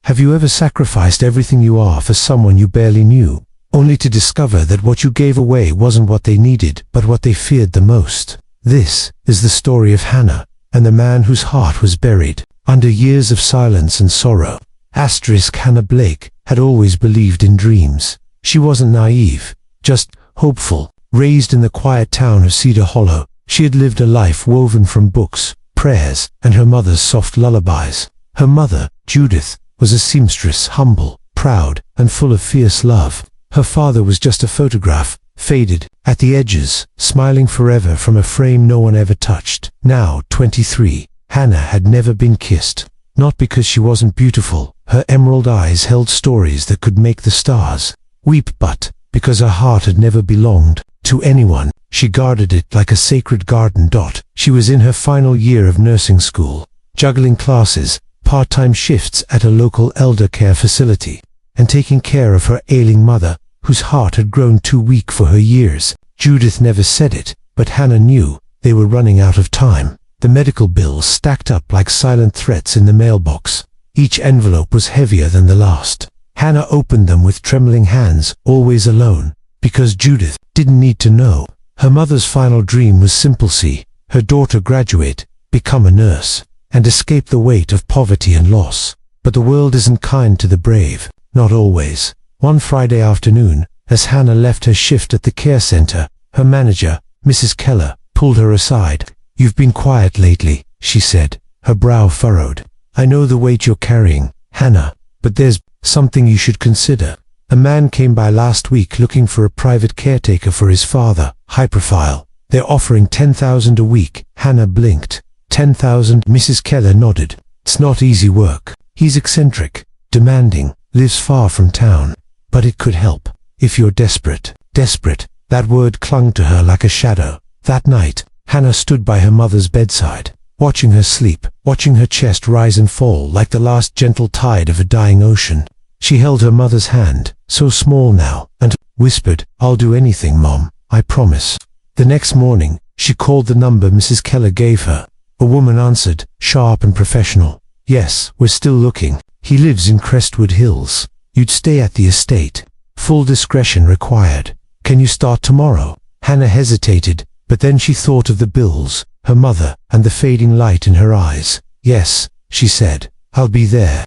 Have you ever sacrificed everything you are for someone you barely knew, only to discover that what you gave away wasn't what they needed, but what they feared the most? This is the story of Hannah, and the man whose heart was buried under years of silence and sorrow. Hannah Blake had always believed in dreams. She wasn't naive, just hopeful. Raised in the quiet town of Cedar Hollow, she had lived a life woven from books, prayers, and her mother's soft lullabies. Her mother, Judith, was a seamstress, humble, proud, and full of fierce love. Her father was just a photograph, faded at the edges, smiling forever from a frame no one ever touched. Now, 23, Hannah had never been kissed. Not because she wasn't beautiful. Her emerald eyes held stories that could make the stars weep, but because her heart had never belonged to anyone. She guarded it like a sacred garden. She was in her final year of nursing school, juggling classes, part-time shifts at a local elder care facility, and taking care of her ailing mother, whose heart had grown too weak for her years. Judith never said it, but Hannah knew they were running out of time. The medical bills stacked up like silent threats in the mailbox. Each envelope was heavier than the last. Hannah opened them with trembling hands, always alone, because Judith didn't need to know. Her mother's final dream was simple: see her daughter graduate, become a nurse, and escape the weight of poverty and loss. But the world isn't kind to the brave, not always. One Friday afternoon, as Hannah left her shift at the care center, her manager, Mrs. Keller, pulled her aside. "You've been quiet lately," she said, her brow furrowed. "I know the weight you're carrying, Hannah, but there's something you should consider. A man came by last week looking for a private caretaker for his father, high profile. They're offering $10,000 a week." Hannah blinked. $10,000? Mrs. Keller nodded. "It's not easy work. He's eccentric, demanding, lives far from town. But it could help, if you're desperate." Desperate, that word clung to her like a shadow. That night, Hannah stood by her mother's bedside, watching her sleep, watching her chest rise and fall like the last gentle tide of a dying ocean. She held her mother's hand, so small now, and whispered, "I'll do anything, Mom, I promise." The next morning, she called the number Mrs. Keller gave her. A woman answered, sharp and professional. "Yes, we're still looking. He lives in Crestwood Hills. You'd stay at the estate. Full discretion required. Can you start tomorrow?" Hannah hesitated, but then she thought of the bills, her mother, and the fading light in her eyes. "Yes," she said, "I'll be there."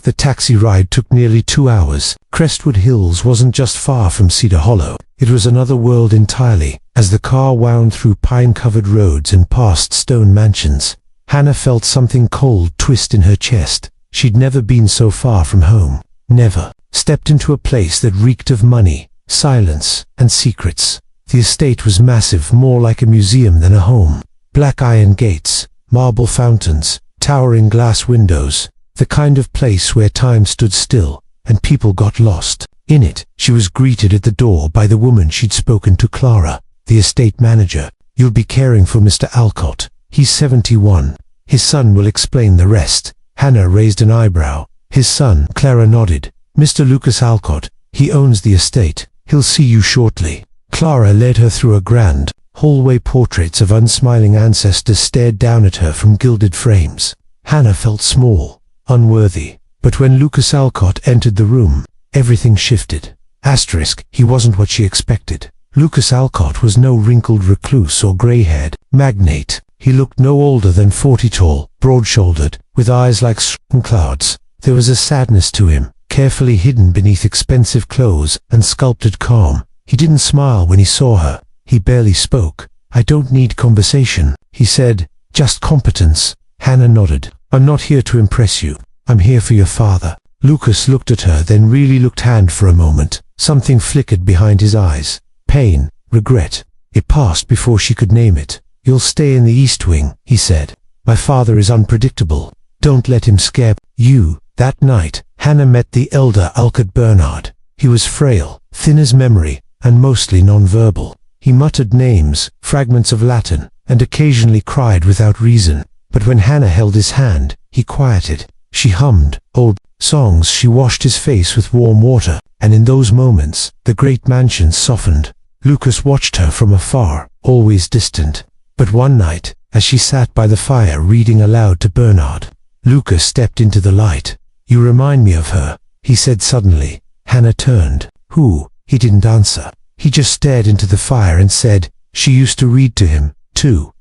The taxi ride took nearly 2 hours. Crestwood Hills wasn't just far from Cedar Hollow. It was another world entirely. As the car wound through pine-covered roads and past stone mansions, Hannah felt something cold twist in her chest. She'd never been so far from home. Never. Stepped into a place that reeked of money, silence, and secrets. The estate was massive, more like a museum than a home. Black iron gates, marble fountains, towering glass windows. The kind of place where time stood still, and people got lost. In it, she was greeted at the door by the woman she'd spoken to, Clara, the estate manager. "You'll be caring for Mr. Alcott. He's 71. His son will explain the rest." Hannah raised an eyebrow. "His son?" Clara nodded. "Mr. Lucas Alcott. He owns the estate. He'll see you shortly." Clara led her through a grand hallway. Portraits of unsmiling ancestors stared down at her from gilded frames. Hannah felt small, unworthy. But when Lucas Alcott entered the room, everything shifted. He wasn't what she expected. Lucas Alcott was no wrinkled recluse or gray-haired magnate. He looked no older than 40, tall, broad-shouldered, with eyes like clouds. There was a sadness to him, carefully hidden beneath expensive clothes and sculpted calm. He didn't smile when he saw her. He barely spoke. "I don't need conversation," he said, "just competence." Hannah nodded. "I'm not here to impress you. I'm here for your father." Lucas looked at her, then really looked hand for a moment. Something flickered behind his eyes. Pain, regret. It passed before she could name it. "You'll stay in the East Wing," he said. "My father is unpredictable. Don't let him scare you." That night, Hannah met the elder Alcott Bernard. He was frail, thin as memory, and mostly nonverbal. He muttered names, fragments of Latin, and occasionally cried without reason. But when Hannah held his hand, he quieted. She hummed old songs. She washed his face with warm water, and in those moments, the great mansion softened. Lucas watched her from afar, always distant. But one night, as she sat by the fire reading aloud to Bernard, Lucas stepped into the light. "You remind me of her," he said suddenly. Hannah turned. "Who?" He didn't answer. He just stared into the fire and said, "She used to read to him, too."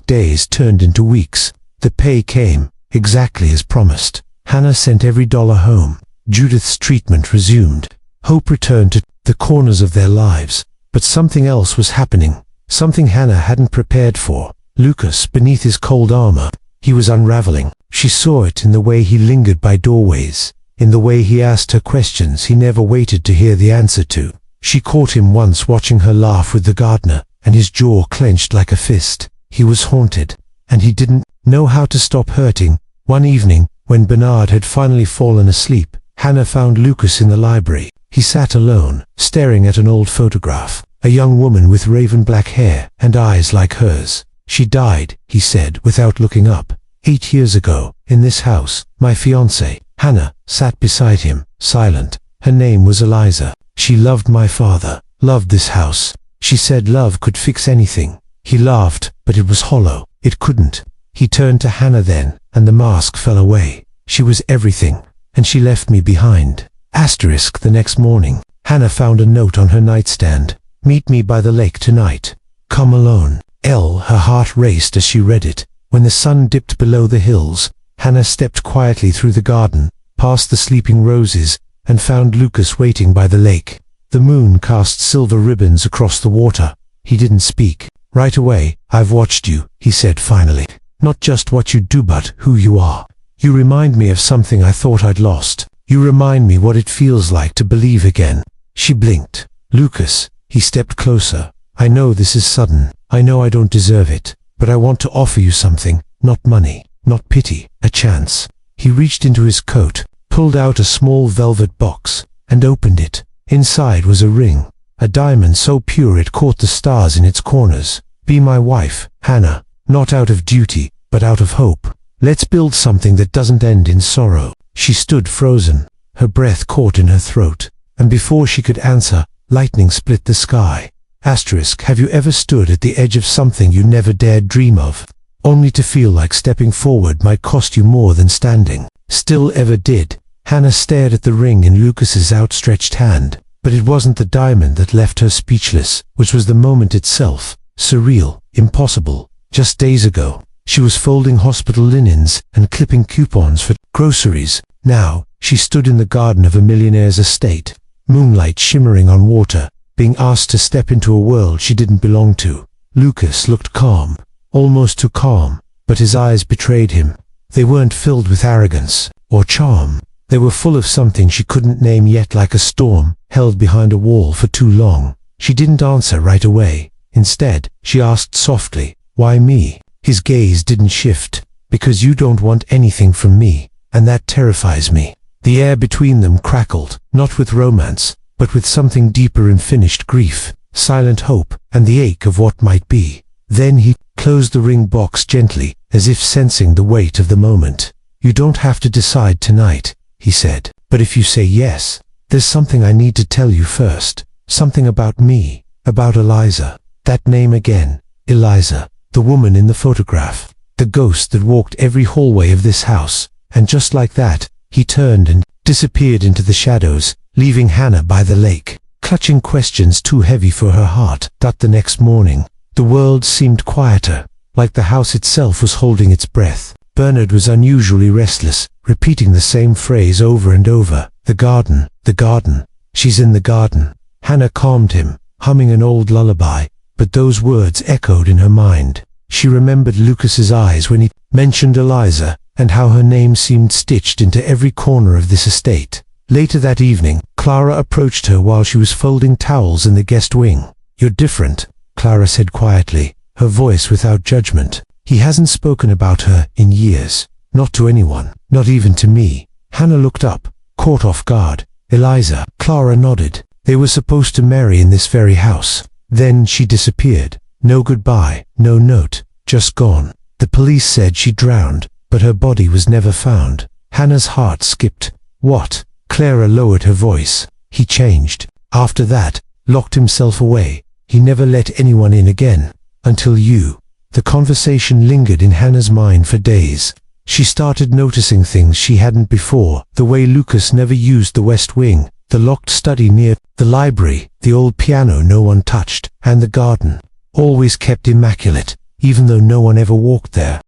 Days turned into weeks. The pay came, exactly as promised. Hannah sent every dollar home. Judith's treatment resumed. Hope returned to the corners of their lives. But something else was happening, something Hannah hadn't prepared for. Lucas, beneath his cold armor, he was unraveling. She saw it in the way he lingered by doorways, in the way he asked her questions he never waited to hear the answer to. She caught him once watching her laugh with the gardener, and his jaw clenched like a fist. He was haunted, and he didn't know how to stop hurting. One evening, when Bernard had finally fallen asleep, Hannah found Lucas in the library. He sat alone, staring at an old photograph, a young woman with raven black hair and eyes like hers. "She died," he said without looking up. "8 years ago, in this house, my fiancée." Hannah sat beside him, silent. Her name was Eliza. "She loved my father, loved this house. She said love could fix anything." He laughed, but it was hollow. It couldn't. He turned to Hannah then, and the mask fell away. "She was everything, and she left me behind." The next morning, Hannah found a note on her nightstand. "Meet me by the lake tonight. Come alone." Her heart raced as she read it. When the sun dipped below the hills, Hannah stepped quietly through the garden, past the sleeping roses, and found Lucas waiting by the lake. The moon cast silver ribbons across the water. He didn't speak. "Right away, I've watched you," he said finally. "Not just what you do but who you are. You remind me of something I thought I'd lost. You remind me what it feels like to believe again." She blinked. "Lucas," he stepped closer. "I know this is sudden. I know I don't deserve it. But I want to offer you something, not money, not pity, a chance." He reached into his coat, pulled out a small velvet box, and opened it. Inside was a ring, a diamond so pure it caught the stars in its corners. "Be my wife, Hannah, not out of duty, but out of hope. Let's build something that doesn't end in sorrow." She stood frozen, her breath caught in her throat, and before she could answer, lightning split the sky. Have you ever stood at the edge of something you never dared dream of, only to feel like stepping forward might cost you more than standing? Still ever did. Hannah stared at the ring in Lucas's outstretched hand, but it wasn't the diamond that left her speechless, which was the moment itself. Surreal, impossible. Just days ago, she was folding hospital linens and clipping coupons for groceries. Now, she stood in the garden of a millionaire's estate, moonlight shimmering on water, being asked to step into a world she didn't belong to. Lucas looked calm, almost too calm, but his eyes betrayed him. They weren't filled with arrogance or charm. They were full of something she couldn't name yet, like a storm held behind a wall for too long. She didn't answer right away. Instead, she asked softly, "Why me?" His gaze didn't shift. "Because you don't want anything from me, and that terrifies me." The air between them crackled, not with romance, but with something deeper in finished grief, silent hope, and the ache of what might be. Then he closed the ring box gently, as if sensing the weight of the moment. "You don't have to decide tonight," he said. "But if you say yes, there's something I need to tell you first. Something about me, about Eliza." That name again. Eliza, the woman in the photograph, the ghost that walked every hallway of this house. And just like that, he turned and disappeared into the shadows, leaving Hannah by the lake, clutching questions too heavy for her heart. The next morning, the world seemed quieter, like the house itself was holding its breath. Bernard was unusually restless, repeating the same phrase over and over. The garden, she's in the garden." Hannah calmed him, humming an old lullaby, but those words echoed in her mind. She remembered Lucas's eyes when he mentioned Eliza, and how her name seemed stitched into every corner of this estate. Later that evening, Clara approached her while she was folding towels in the guest wing. "You're different," Clara said quietly, her voice without judgment. "He hasn't spoken about her in years. Not to anyone, not even to me." Hannah looked up, caught off guard. "Eliza," Clara nodded. "They were supposed to marry in this very house. Then she disappeared. No goodbye, no note, just gone. The police said she drowned, but her body was never found." Hannah's heart skipped. "What?" Clara lowered her voice. "He changed. After that, locked himself away. He never let anyone in again. Until you." The conversation lingered in Hannah's mind for days. She started noticing things she hadn't before, the way Lucas never used the West Wing, the locked study near the library, the old piano no one touched, and the garden, always kept immaculate, even though no one ever walked there.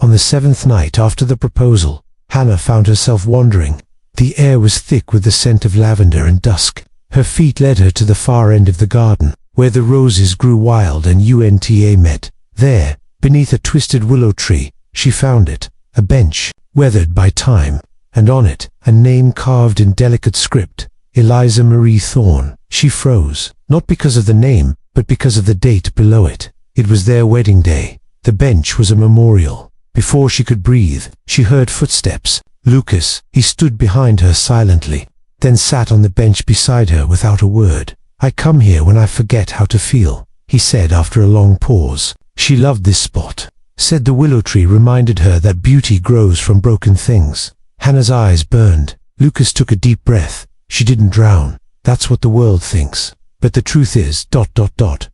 On the 7th night after the proposal, Hannah found herself wandering. The air was thick with the scent of lavender and dusk. Her feet led her to the far end of the garden, where the roses grew wild and UNTA met. There, beneath a twisted willow tree, she found it, a bench, weathered by time, and on it, a name carved in delicate script, Eliza Marie Thorne. She froze, not because of the name, but because of the date below it. It was their wedding day. The bench was a memorial. Before she could breathe, she heard footsteps. Lucas, he stood behind her silently, then sat on the bench beside her without a word. "I come here when I forget how to feel," he said after a long pause. She loved this spot. Said the willow tree reminded her that beauty grows from broken things. Hannah's eyes burned. Lucas took a deep breath. She didn't drown. That's what the world thinks. But the truth is, ...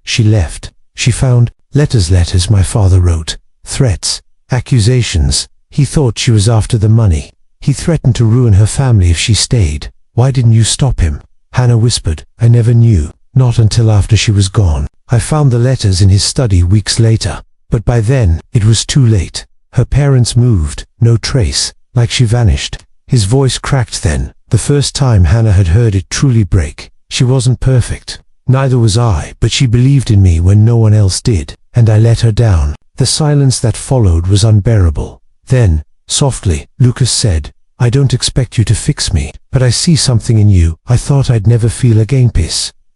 She left. She found letters my father wrote. Threats, accusations. He thought she was after the money. He threatened to ruin her family if she stayed. "Why didn't you stop him?" Hannah whispered. "I never knew. Not until after she was gone. I found the letters in his study weeks later. But by then, it was too late. Her parents moved. No trace. Like she vanished." His voice cracked then, the first time Hannah had heard it truly break. "She wasn't perfect. Neither was I, but she believed in me when no one else did, and I let her down." The silence that followed was unbearable. Then, softly, Lucas said, "I don't expect you to fix me, but I see something in you I thought I'd never feel again.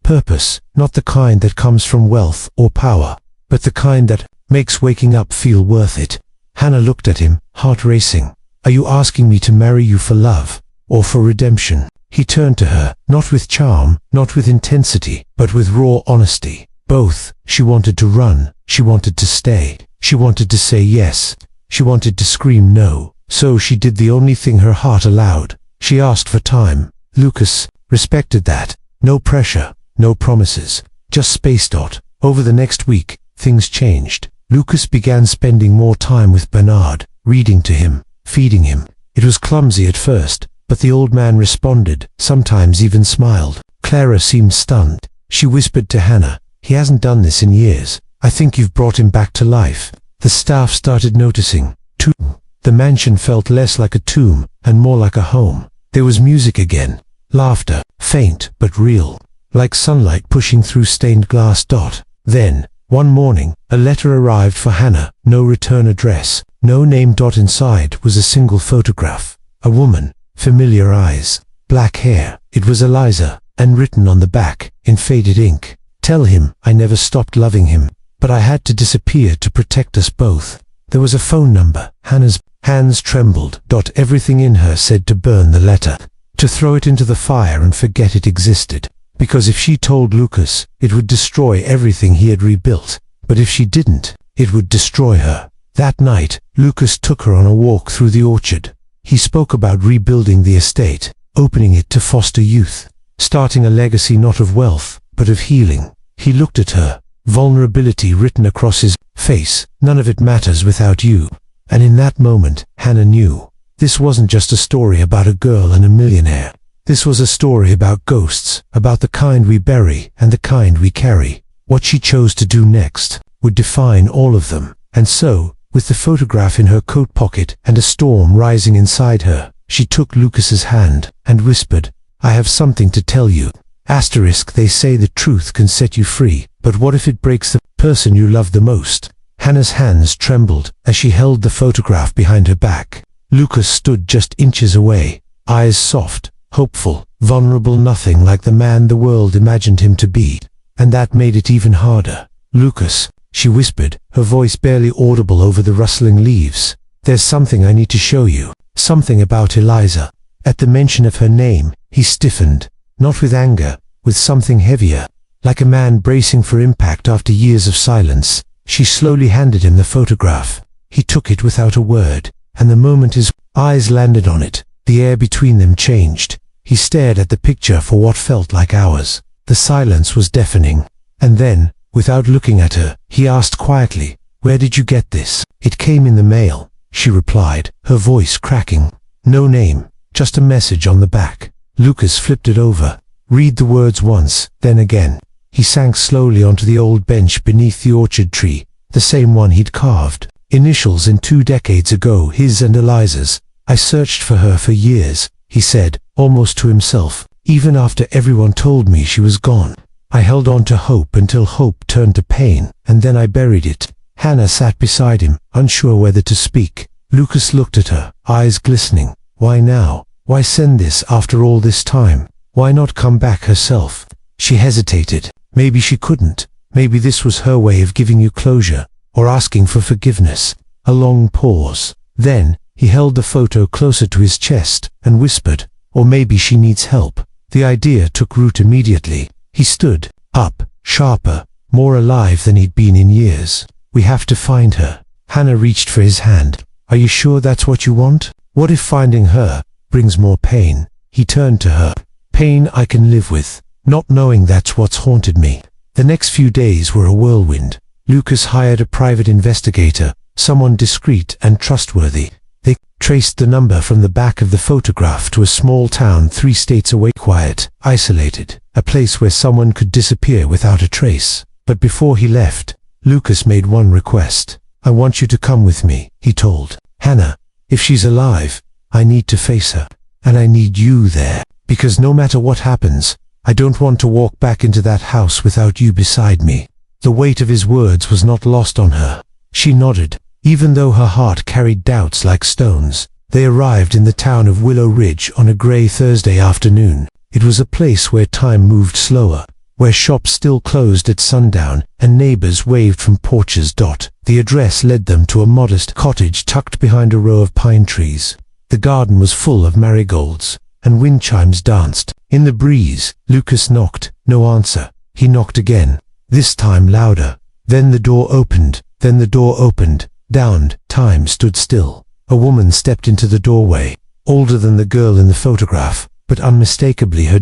Purpose, not the kind that comes from wealth or power, but the kind that makes waking up feel worth it." Hannah looked at him, heart racing. "Are you asking me to marry you for love, or for redemption?" He turned to her, not with charm, not with intensity, but with raw honesty. Both. She wanted to run. She wanted to stay. She wanted to say yes. She wanted to scream no. So she did the only thing her heart allowed. She asked for time. Lucas respected that. No pressure, no promises, just space. Over the next week, things changed. Lucas began spending more time with Bernard, reading to him, feeding him. It was clumsy at first, but the old man responded, sometimes even smiled. Clara seemed stunned. She whispered to Hannah, "He hasn't done this in years. I think you've brought him back to life." The staff started noticing, too. The mansion felt less like a tomb and more like a home. There was music again, laughter, faint but real, like sunlight pushing through stained glass. Then, one morning, a letter arrived for Hannah. No return address, no name. Inside was a single photograph. A woman, familiar eyes, black hair. It was Eliza, and written on the back, in faded ink, "Tell him I never stopped loving him, but I had to disappear to protect us both." There was a phone number. Hannah's hands trembled. Everything in her said to burn the letter, to throw it into the fire and forget it existed. Because if she told Lucas, it would destroy everything he had rebuilt. But if she didn't, it would destroy her. That night, Lucas took her on a walk through the orchard. He spoke about rebuilding the estate, opening it to foster youth, starting a legacy not of wealth, but of healing. He looked at her, vulnerability written across his face. "None of it matters without you." And in that moment, Hannah knew. This wasn't just a story about a girl and a millionaire. This was a story about ghosts, about the kind we bury and the kind we carry. What she chose to do next would define all of them. And so, with the photograph in her coat pocket and a storm rising inside her, she took Lucas's hand and whispered, "I have something to tell you. They say the truth can set you free, but what if it breaks the person you love the most?" Hannah's hands trembled as she held the photograph behind her back. Lucas stood just inches away, eyes soft, hopeful, vulnerable, nothing like the man the world imagined him to be. And that made it even harder. "Lucas," she whispered, her voice barely audible over the rustling leaves. "There's something I need to show you, something about Eliza." At the mention of her name, he stiffened, not with anger, with something heavier, like a man bracing for impact after years of silence. She slowly handed him the photograph. He took it without a word, and the moment his eyes landed on it, the air between them changed. He stared at the picture for what felt like hours. The silence was deafening. And then, without looking at her, he asked quietly, "Where did you get this?" "It came in the mail." she replied, her voice cracking. No name, just a message on the back. Lucas flipped it over. Read the words once, then again. He sank slowly onto the old bench beneath the orchard tree, the same one he'd carved. Initials in 2 decades ago, his and Eliza's. I searched for her for years, he said, almost to himself. Even after everyone told me she was gone. I held on to hope until hope turned to pain, and then I buried it. Hannah sat beside him, unsure whether to speak. Lucas looked at her, eyes glistening. Why now? Why send this after all this time? Why not come back herself? She hesitated. Maybe she couldn't. Maybe this was her way of giving you closure, or asking for forgiveness. A long pause. Then, he held the photo closer to his chest, and whispered, or maybe she needs help. The idea took root immediately. He stood up, sharper, more alive than he'd been in years. We have to find her. Hannah reached for his hand. Are you sure that's what you want? What if finding her brings more pain? He turned to her. Pain I can live with. Not knowing that's what's haunted me. The next few days were a whirlwind. Lucas hired a private investigator, someone discreet and trustworthy. They traced the number from the back of the photograph to a small town 3 states away, quiet, isolated, a place where someone could disappear without a trace. But before he left, Lucas made one request. I want you to come with me, he told. Hannah, if she's alive, I need to face her. And I need you there, because no matter what happens, I don't want to walk back into that house without you beside me. The weight of his words was not lost on her. She nodded, even though her heart carried doubts like stones. They arrived in the town of Willow Ridge on a grey Thursday afternoon. It was a place where time moved slower, where shops still closed at sundown and neighbors waved from porches. The address led them to a modest cottage tucked behind a row of pine trees. The garden was full of marigolds, and wind chimes danced. In the breeze, Lucas knocked. No answer. He knocked again, this time louder. Then the door opened. Downed. Time stood still. A woman stepped into the doorway, older than the girl in the photograph, but unmistakably her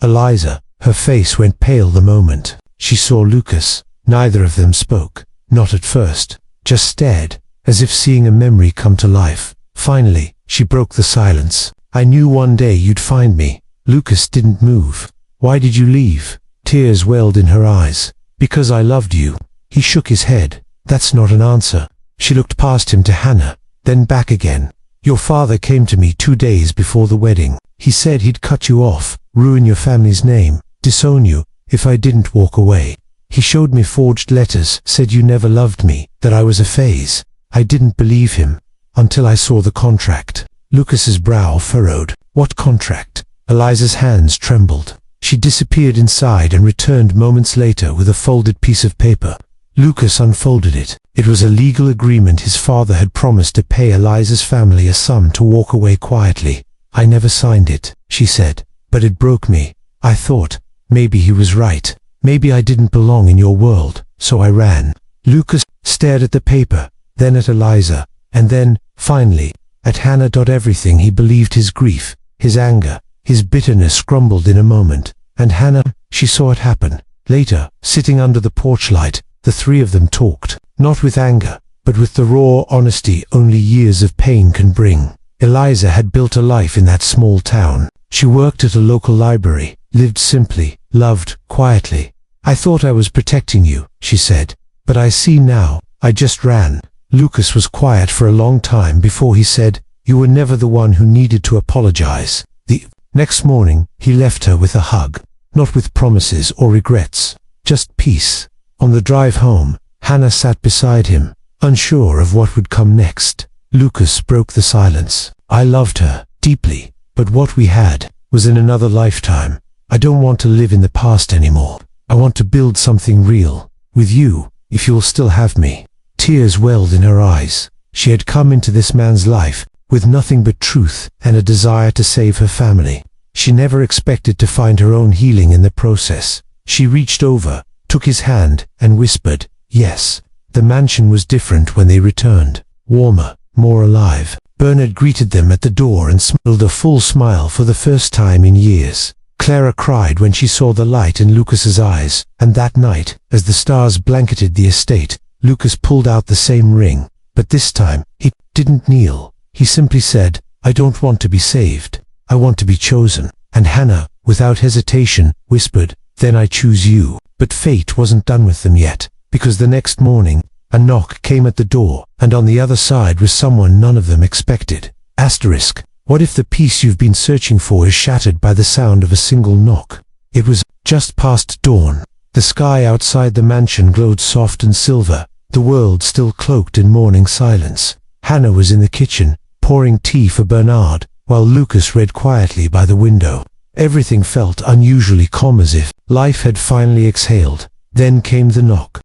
Eliza. Her face went pale the moment she saw Lucas. Neither of them spoke, not at first, just stared, as if seeing a memory come to life. Finally, she broke the silence. I knew one day you'd find me. Lucas didn't move. Why did you leave? Tears welled in her eyes. Because I loved you. He shook his head. That's not an answer. She looked past him to Hannah, then back again. Your father came to me 2 days before the wedding. He said he'd cut you off, ruin your family's name, disown you, if I didn't walk away. He showed me forged letters, said you never loved me, that I was a phase. I didn't believe him, until I saw the contract. Lucas's brow furrowed. What contract? Eliza's hands trembled. She disappeared inside and returned moments later with a folded piece of paper. Lucas unfolded it. It was a legal agreement his father had promised to pay Eliza's family a sum to walk away quietly. I never signed it, she said, but it broke me. I thought, maybe he was right. Maybe I didn't belong in your world, so I ran. Lucas stared at the paper, then at Eliza, and then, finally, at Hannah. Everything he believed, his grief, his anger, his bitterness crumbled in a moment, and Hannah, she saw it happen. Later, sitting under the porch light, the 3 of them talked, not with anger, but with the raw honesty only years of pain can bring. Eliza had built a life in that small town. She worked at a local library, lived simply, loved quietly. I thought I was protecting you, she said, but I see now, I just ran. Lucas was quiet for a long time before he said, you were never the one who needed to apologize. The next morning, he left her with a hug, not with promises or regrets, just peace. On the drive home, Hannah sat beside him, unsure of what would come next. Lucas broke the silence. I loved her, deeply, but what we had was in another lifetime. I don't want to live in the past anymore. I want to build something real, with you, if you'll still have me. Tears welled in her eyes. She had come into this man's life with nothing but truth and a desire to save her family. She never expected to find her own healing in the process. She reached over, took his hand, and whispered, yes. The mansion was different when they returned, warmer, more alive. Bernard greeted them at the door and smiled a full smile for the first time in years. Clara cried when she saw the light in Lucas's eyes, and that night, as the stars blanketed the estate, Lucas pulled out the same ring, but this time, he didn't kneel. He simply said, "I don't want to be saved. I want to be chosen." And Hannah, without hesitation, whispered, "Then I choose you." But fate wasn't done with them yet, because the next morning, a knock came at the door, and on the other side was someone none of them expected. Asterisk. What if the peace you've been searching for is shattered by the sound of a single knock? It was just past dawn. The sky outside the mansion glowed soft and silver, the world still cloaked in morning silence. Hannah was in the kitchen, pouring tea for Bernard, while Lucas read quietly by the window. Everything felt unusually calm, as if life had finally exhaled. Then came the knock.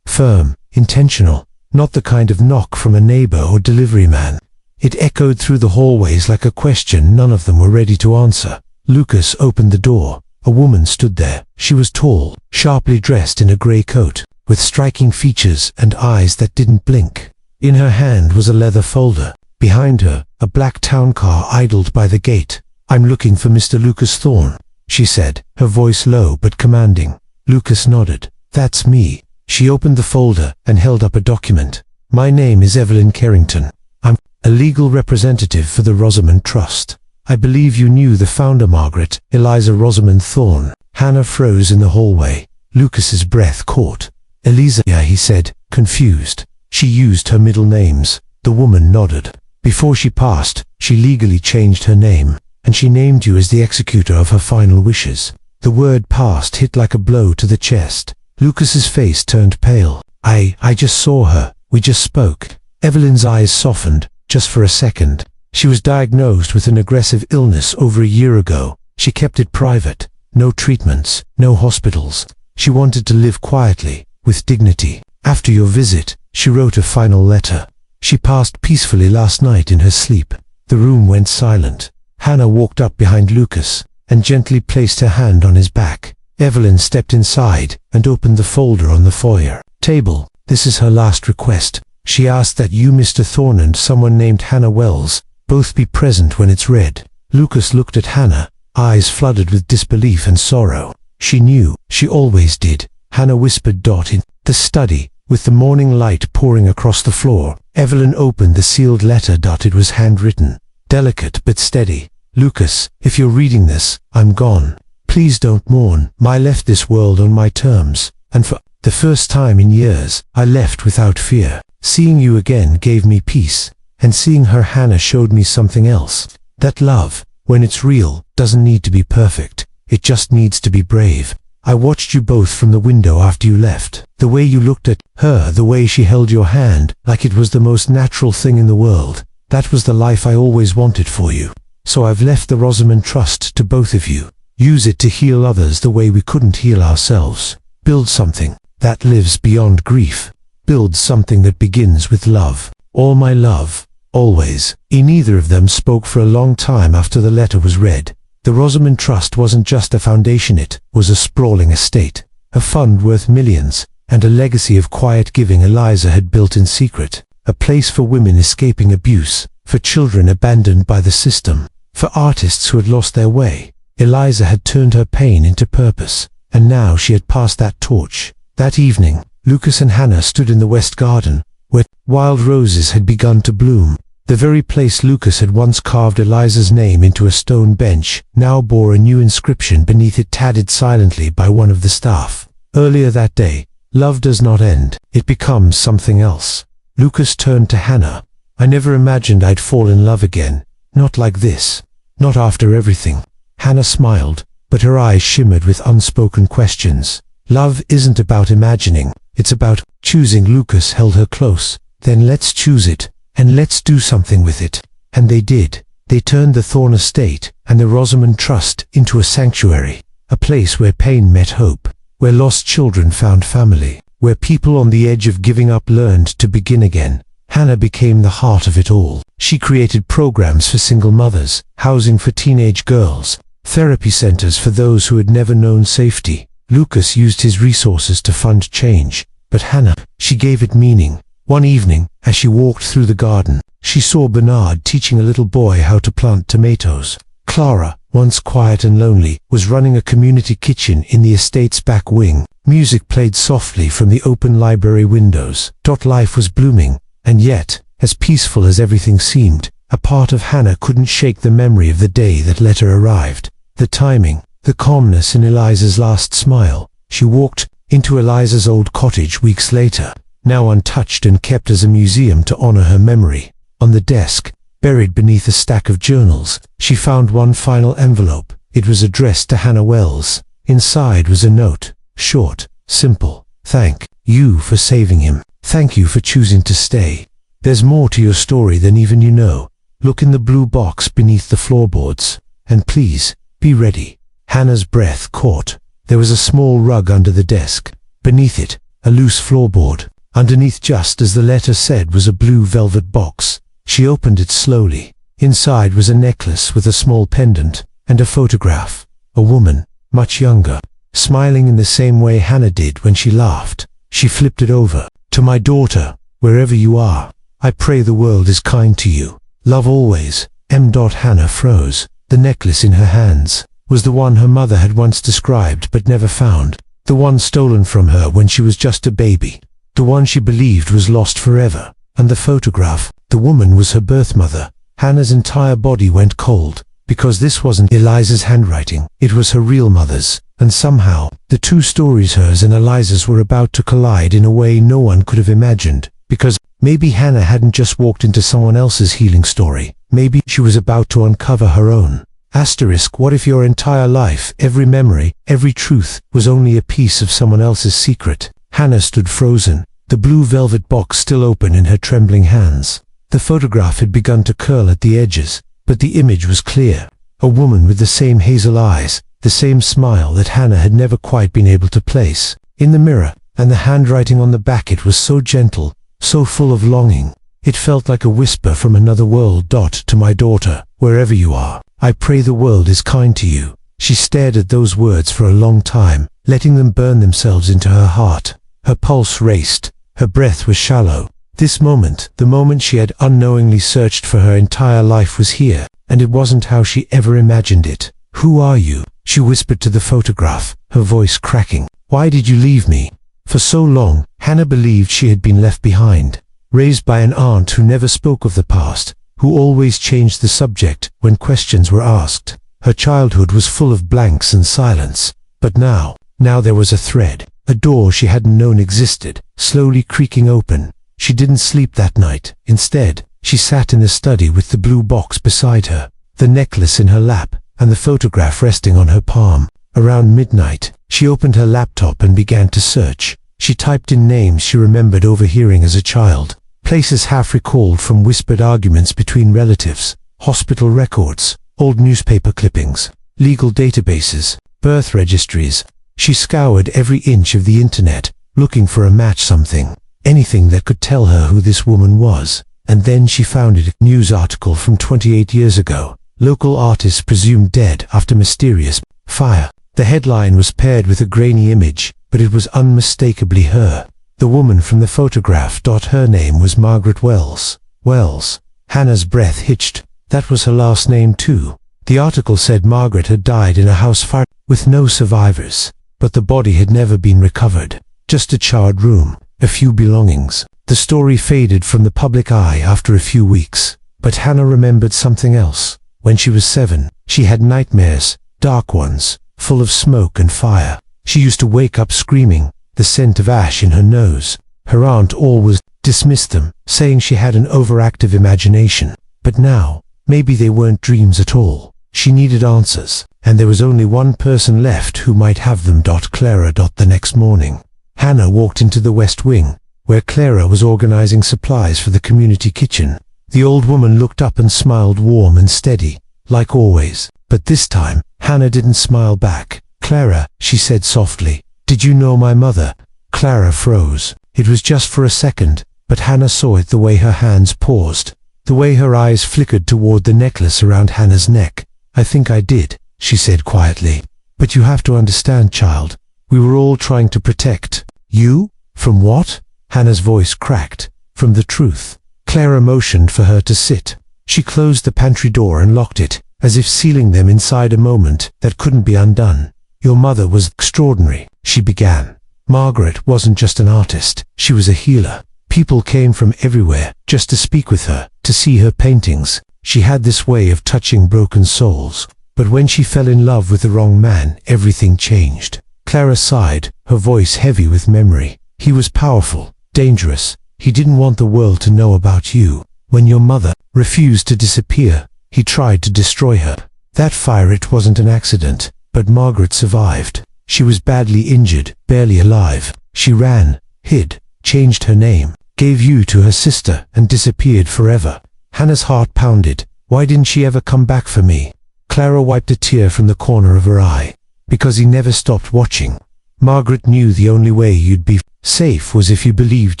Firm, intentional, not the kind of knock from a neighbor or delivery man. It echoed through the hallways like a question none of them were ready to answer. Lucas opened the door. A woman stood there. She was tall, sharply dressed in a grey coat, with striking features and eyes that didn't blink. In her hand was a leather folder. Behind her, a black town car idled by the gate. "I'm looking for Mr. Lucas Thorne," she said, her voice low but commanding. Lucas nodded. "That's me." She opened the folder and held up a document. "My name is Evelyn Carrington. I'm a legal representative for the Rosamond Trust. I believe you knew the founder, Margaret Eliza Rosamond Thorne." Hannah froze in the hallway. Lucas's breath caught. "Eliza," he said, confused. "She used her middle names." The woman nodded. "Before she passed, she legally changed her name, and she named you as the executor of her final wishes." The word "passed" hit like a blow to the chest. Lucas's face turned pale. I just saw her. We just spoke." Evelyn's eyes softened, just for a second. "She was diagnosed with an aggressive illness over a year ago. She kept it private. No treatments, no hospitals. She wanted to live quietly, with dignity. After your visit, she wrote a final letter. She passed peacefully last night in her sleep." The room went silent. Hannah walked up behind Lucas and gently placed her hand on his back. Evelyn stepped inside and opened the folder on the foyer table. "This is her last request. She asked that you, Mr. Thorne, and someone named Hannah Wells both be present when it's read." Lucas looked at Hannah, eyes flooded with disbelief and sorrow. She knew, she always did. Hannah whispered. "In the study, with the morning light pouring across the floor." Evelyn opened the sealed letter. "It was handwritten, delicate but steady. Lucas, if you're reading this, I'm gone. Please don't mourn. I left this world on my terms, and for the first time in years, I left without fear. Seeing you again gave me peace, and seeing her, Hannah, showed me something else. That love, when it's real, doesn't need to be perfect. It just needs to be brave. I watched you both from the window after you left. The way you looked at her, the way she held your hand, like it was the most natural thing in the world. That was the life I always wanted for you. So I've left the Rosamond Trust to both of you. Use it to heal others the way we couldn't heal ourselves. Build something that lives beyond grief. Build something that begins with love. All my love, always." Neither of them spoke for a long time after the letter was read. The Rosamond Trust wasn't just a foundation, it was a sprawling estate, a fund worth millions, and a legacy of quiet giving Eliza had built in secret. A place for women escaping abuse, for children abandoned by the system, for artists who had lost their way. Eliza had turned her pain into purpose, and now she had passed that torch. That evening, Lucas and Hannah stood in the West Garden, where wild roses had begun to bloom. The very place Lucas had once carved Eliza's name into a stone bench now bore a new inscription beneath it, tatted silently by one of the staff. Earlier that day, "Love does not end, it becomes something else." Lucas turned to Hannah. "I never imagined I'd fall in love again. Not like this. Not after everything." Hannah smiled, but her eyes shimmered with unspoken questions. "Love isn't about imagining, it's about choosing." Lucas held her close. "Then let's choose it, and let's do something with it." And they did. They turned the Thorne estate and the Rosamond Trust into a sanctuary, a place where pain met hope, where lost children found family, where people on the edge of giving up learned to begin again. Hannah became the heart of it all. She created programs for single mothers, housing for teenage girls, therapy centers for those who had never known safety. Lucas used his resources to fund change, but Hannah, she gave it meaning. One evening, as she walked through the garden, she saw Bernard teaching a little boy how to plant tomatoes. Clara, once quiet and lonely, was running a community kitchen in the estate's back wing. Music played softly from the open library windows. Life was blooming, and yet, as peaceful as everything seemed. A part of Hannah couldn't shake the memory of the day that letter arrived. The timing, the calmness in Eliza's last smile. She walked into Eliza's old cottage weeks later, now untouched and kept as a museum to honor her memory. On the desk, buried beneath a stack of journals, she found one final envelope. It was addressed to Hannah Wells. Inside was a note, short, simple. Thank you for saving him. Thank you for choosing to stay. There's more to your story than even you know. Look in the blue box beneath the floorboards. And please, be ready. Hannah's breath caught. There was a small rug under the desk. Beneath it, a loose floorboard. Underneath, just as the letter said, was a blue velvet box. She opened it slowly. Inside was a necklace with a small pendant and a photograph. A woman, much younger, smiling in the same way Hannah did when she laughed. She flipped it over. To my daughter, wherever you are, I pray the world is kind to you. Love always, M. Hannah froze. The necklace in her hands was the one her mother had once described but never found. The one stolen from her when she was just a baby. The one she believed was lost forever. And the photograph, the woman was her birth mother. Hannah's entire body went cold, because this wasn't Eliza's handwriting. It was her real mother's. And somehow, the two stories, hers and Eliza's, were about to collide in a way no one could have imagined. Because maybe Hannah hadn't just walked into someone else's healing story. Maybe she was about to uncover her own. Asterisk, what if your entire life, every memory, every truth, was only a piece of someone else's secret? Hannah stood frozen, the blue velvet box still open in her trembling hands. The photograph had begun to curl at the edges, but the image was clear. A woman with the same hazel eyes, the same smile that Hannah had never quite been able to place. In the mirror, and the handwriting on the back, it was so gentle, so full of longing. It felt like a whisper from another world. To my daughter, wherever you are, I pray the world is kind to you. She stared at those words for a long time, letting them burn themselves into her heart. Her pulse raced. Her breath was shallow. This moment, the moment she had unknowingly searched for her entire life, was here, and it wasn't how she ever imagined it. Who are you? She whispered to the photograph, her voice cracking. Why did you leave me? For so long, Hannah believed she had been left behind. Raised by an aunt who never spoke of the past, who always changed the subject when questions were asked. Her childhood was full of blanks and silence. But now there was a thread, a door she hadn't known existed, slowly creaking open. She didn't sleep that night. Instead, she sat in the study with the blue box beside her, the necklace in her lap, and the photograph resting on her palm. Around midnight, she opened her laptop and began to search. She typed in names she remembered overhearing as a child, places half recalled from whispered arguments between relatives, hospital records, old newspaper clippings, legal databases, birth registries. She scoured every inch of the internet, looking for a match, something, anything that could tell her who this woman was. And then she found it, a news article from 28 years ago. Local artist presumed dead after mysterious fire. The headline was paired with a grainy image, but it was unmistakably her. The woman from the photograph. Her name was Margaret Wells. Wells. Hannah's breath hitched. That was her last name too. The article said Margaret had died in a house fire, with no survivors. But the body had never been recovered. Just a charred room, a few belongings. The story faded from the public eye after a few weeks. But Hannah remembered something else. When she was 7, she had nightmares, dark ones, full of smoke and fire. She used to wake up screaming, the scent of ash in her nose. Her aunt always dismissed them, saying she had an overactive imagination. But now, maybe they weren't dreams at all. She needed answers, and there was only one person left who might have them. Clara. The next morning, Hannah walked into the West Wing, where Clara was organizing supplies for the community kitchen. The old woman looked up and smiled, warm and steady, like always. But this time, Hannah didn't smile back. Clara, she said softly, did you know my mother? Clara froze. It was just for a second, but Hannah saw it, the way her hands paused, the way her eyes flickered toward the necklace around Hannah's neck. I think I did, she said quietly. But you have to understand, child, we were all trying to protect you. From what? Hannah's voice cracked. From the truth. Clara motioned for her to sit. She closed the pantry door and locked it, as if sealing them inside a moment that couldn't be undone. Your mother was extraordinary, she began. Margaret wasn't just an artist, she was a healer. People came from everywhere just to speak with her, to see her paintings. She had this way of touching broken souls. But when she fell in love with the wrong man, everything changed. Clara sighed, her voice heavy with memory. He was powerful, dangerous. He didn't want the world to know about you. When your mother refused to disappear, he tried to destroy her. That fire, it wasn't an accident, but Margaret survived. She was badly injured, barely alive. She ran, hid, changed her name, gave you to her sister, and disappeared forever. Hannah's heart pounded. Why didn't she ever come back for me? Clara wiped a tear from the corner of her eye. Because he never stopped watching. Margaret knew the only way you'd be safe was if you believed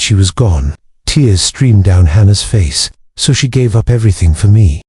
she was gone. Tears streamed down Hannah's face. So she gave up everything for me.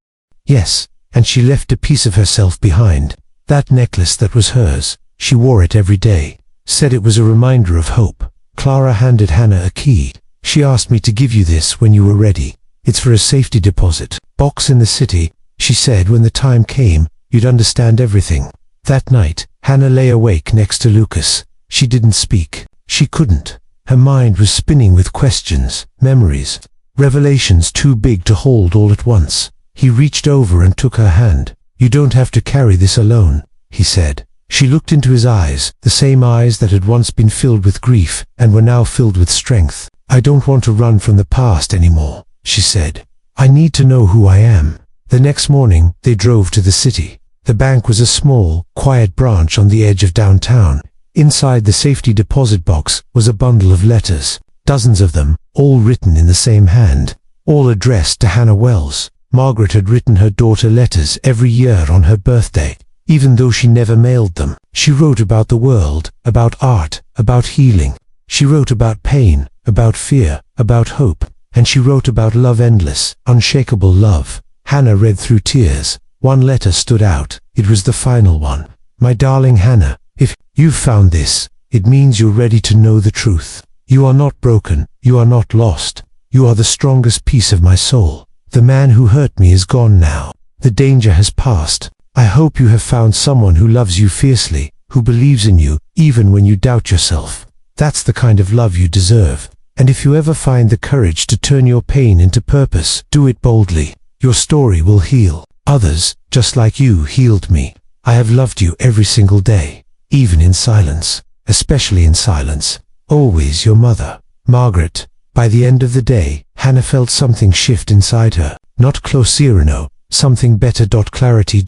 Yes, and she left a piece of herself behind. That necklace that was hers. She wore it every day. Said it was a reminder of hope. Clara handed Hannah a key. She asked me to give you this when you were ready. It's for a safety deposit box in the city. She said when the time came, you'd understand everything. That night, Hannah lay awake next to Lucas. She didn't speak. She couldn't. Her mind was spinning with questions, memories, revelations too big to hold all at once. He reached over and took her hand. You don't have to carry this alone, he said. She looked into his eyes, the same eyes that had once been filled with grief and were now filled with strength. I don't want to run from the past anymore, she said. I need to know who I am. The next morning, they drove to the city. The bank was a small, quiet branch on the edge of downtown. Inside the safety deposit box was a bundle of letters, dozens of them, all written in the same hand, all addressed to Hannah Wells. Margaret had written her daughter letters every year on her birthday, even though she never mailed them. She wrote about the world, about art, about healing. She wrote about pain, about fear, about hope, and she wrote about love, endless, unshakable love. Hannah read through tears. One letter stood out. It was the final one. My darling Hannah, if you've found this, it means you're ready to know the truth. You are not broken. You are not lost. You are the strongest piece of my soul. The man who hurt me is gone now. The danger has passed. I hope you have found someone who loves you fiercely, who believes in you, even when you doubt yourself. That's the kind of love you deserve. And if you ever find the courage to turn your pain into purpose, do it boldly. Your story will heal. Others, just like you, healed me. I have loved you every single day, even in silence, especially in silence. Always your mother, Margaret. By the end of the day, Hannah felt something shift inside her. Not closirano, something better. Clarity.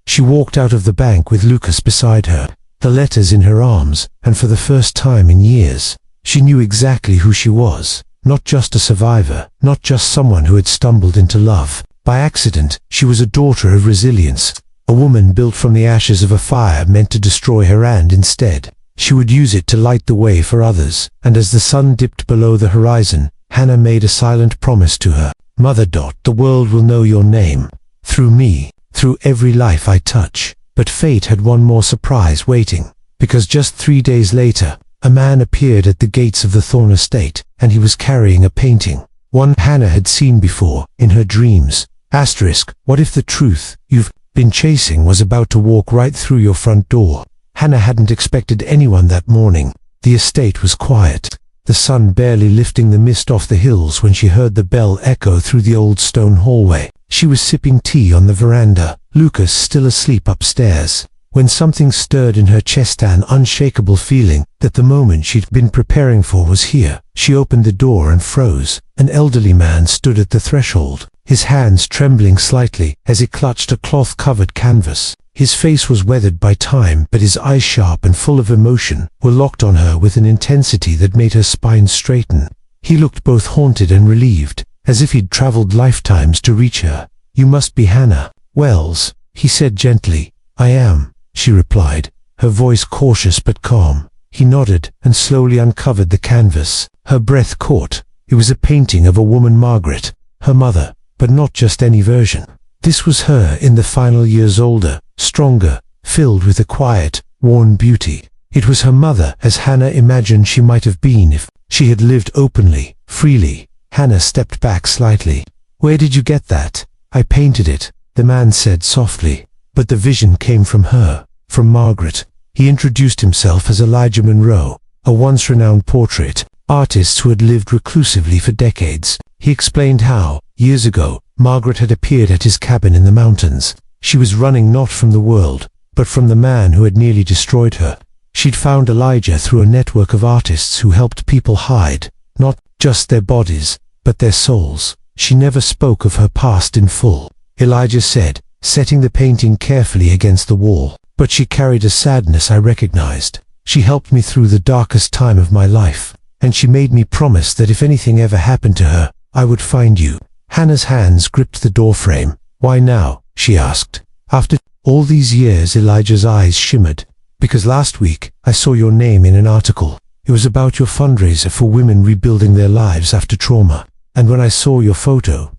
She walked out of the bank with Lucas beside her, the letters in her arms, and for the first time in years, she knew exactly who she was. Not just a survivor, not just someone who had stumbled into love. By accident, she was a daughter of resilience, a woman built from the ashes of a fire meant to destroy her, and instead, she would use it to light the way for others. And as the sun dipped below the horizon, Hannah made a silent promise to her mother. The world will know your name. Through me, through every life I touch. But fate had one more surprise waiting, because just 3 days later, a man appeared at the gates of the Thorn estate, and he was carrying a painting. One Hannah had seen before, in her dreams. What if the truth you've been chasing was about to walk right through your front door? Hannah hadn't expected anyone that morning. The estate was quiet, the sun barely lifting the mist off the hills when she heard the bell echo through the old stone hallway. She was sipping tea on the veranda, Lucas still asleep upstairs, when something stirred in her chest, an unshakable feeling that the moment she'd been preparing for was here. She opened the door and froze. An elderly man stood at the threshold, his hands trembling slightly as he clutched a cloth-covered canvas. His face was weathered by time, but his eyes, sharp and full of emotion, were locked on her with an intensity that made her spine straighten. He looked both haunted and relieved, as if he'd traveled lifetimes to reach her. You must be Hannah Wells, he said gently. I am, she replied, her voice cautious but calm. He nodded and slowly uncovered the canvas. Her breath caught. It was a painting of a woman, Margaret, her mother, but not just any version. This was her in the final years, older, stronger, filled with a quiet, worn beauty. It was her mother as Hannah imagined she might have been if she had lived openly, freely. Hannah stepped back slightly. Where did you get that? I painted it, the man said softly. But the vision came from her, from Margaret. He introduced himself as Elijah Monroe, a once renowned portrait artists who had lived reclusively for decades. He explained how, years ago, Margaret had appeared at his cabin in the mountains. She was running not from the world, but from the man who had nearly destroyed her. She'd found Elijah through a network of artists who helped people hide, not just their bodies, but their souls. She never spoke of her past in full, Elijah said, setting the painting carefully against the wall. But she carried a sadness I recognized. She helped me through the darkest time of my life, and she made me promise that if anything ever happened to her, I would find you. Hannah's hands gripped the doorframe. Why now? She asked. After all these years, Elijah's eyes shimmered. Because last week, I saw your name in an article. It was about your fundraiser for women rebuilding their lives after trauma. And when I saw your photo,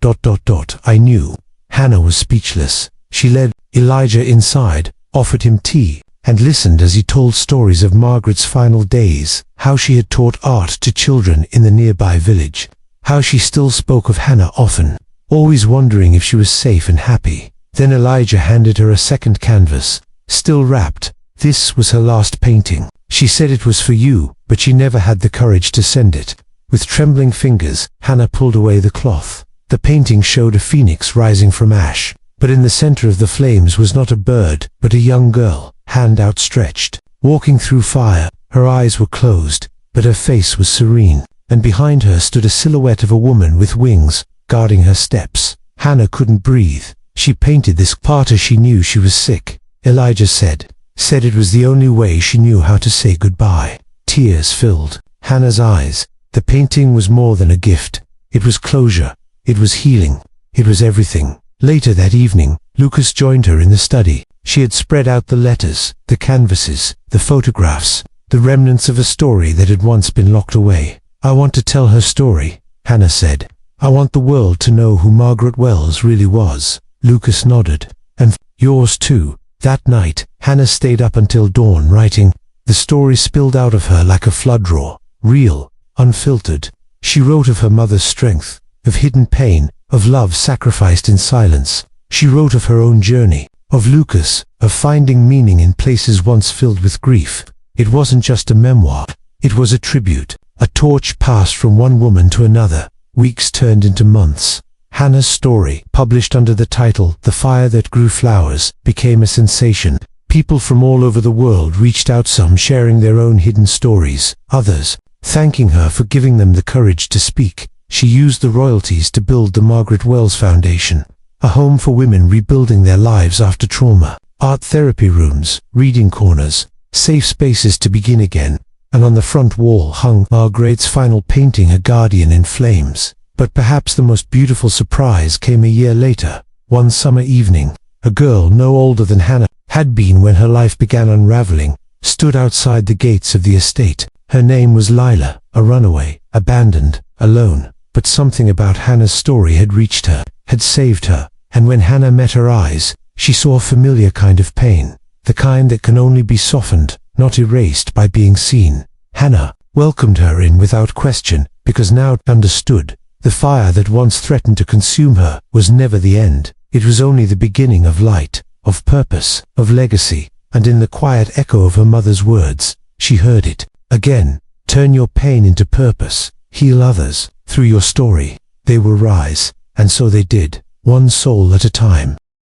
I knew. Hannah was speechless. She led Elijah inside, offered him tea, and listened as he told stories of Margaret's final days, how she had taught art to children in the nearby village, how she still spoke of Hannah often, always wondering if she was safe and happy. Then Elijah handed her a second canvas, still wrapped. This was her last painting. She said it was for you, but she never had the courage to send it. With trembling fingers, Hannah pulled away the cloth. The painting showed a phoenix rising from ash, but in the center of the flames was not a bird, but a young girl, hand outstretched, walking through fire. Her eyes were closed, but her face was serene, and behind her stood a silhouette of a woman with wings, guarding her steps. Hannah couldn't breathe. She painted this part as she knew she was sick, Elijah said it was the only way she knew how to say goodbye. Tears filled Hannah's eyes. The painting was more than a gift. It was closure. It was healing. It was everything. Later that evening, Lucas joined her in the study. She had spread out the letters, the canvases, the photographs, the remnants of a story that had once been locked away. I want to tell her story, Hannah said. I want the world to know who Margaret Wells really was. Lucas nodded. And yours too. That night, Hannah stayed up until dawn writing. The story spilled out of her like a flood roar, real, unfiltered. She wrote of her mother's strength, of hidden pain, of love sacrificed in silence. She wrote of her own journey, of Lucas, of finding meaning in places once filled with grief. It wasn't just a memoir. It was a tribute, a torch passed from one woman to another. Weeks turned into months. Hannah's story, published under the title The Fire That Grew Flowers, became a sensation. People from all over the world reached out, some sharing their own hidden stories, others thanking her for giving them the courage to speak. She used the royalties to build the Margaret Wells Foundation, a home for women rebuilding their lives after trauma. Art therapy rooms, reading corners, safe spaces to begin again. And on the front wall hung Margaret's final painting, A Guardian in Flames. But perhaps the most beautiful surprise came a year later. One summer evening, a girl no older than Hannah had been when her life began unraveling, stood outside the gates of the estate. Her name was Lila, a runaway, abandoned, alone. But something about Hannah's story had reached her, had saved her, and when Hannah met her eyes, she saw a familiar kind of pain, the kind that can only be softened, not erased by being seen. Hannah welcomed her in without question, because now understood. The fire that once threatened to consume her was never the end. It was only the beginning of light, of purpose, of legacy. And in the quiet echo of her mother's words, she heard it again. Turn your pain into purpose. Heal others. Through your story, they will rise. And so they did, one soul at a time.